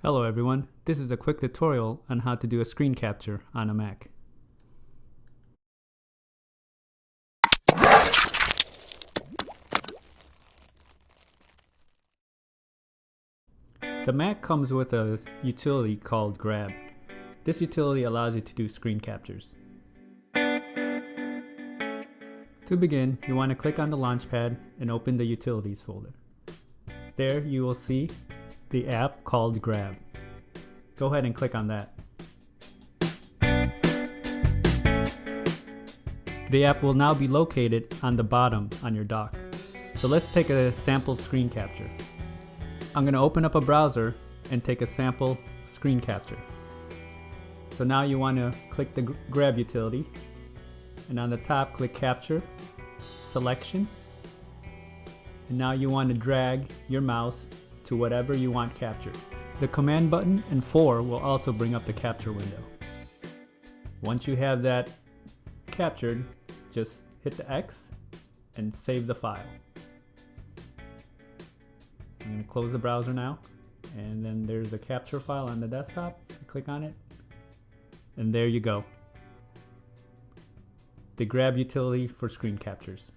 Hello everyone, this is a quick tutorial on how to do a screen capture on a Mac. The Mac comes with a utility called Grab. This utility allows you to do screen captures. To begin, you want to click on the Launchpad and open the Utilities folder. There you will see the app called Grab. Go ahead and click on that. The app will now be located on the bottom on your dock. So let's take a sample screen capture. I'm going to open up a browser and take a sample screen capture. So now you want to click the Grab utility, and on the top click Capture, Selection, and now you want to drag your mouse to whatever you want captured. The command button and 4 will also bring up the capture window. Once you have that captured, just hit the X and save the file. I'm going to close the browser now, and then there's the capture file on the desktop. Click on it, and there you go. The Grab utility for screen captures.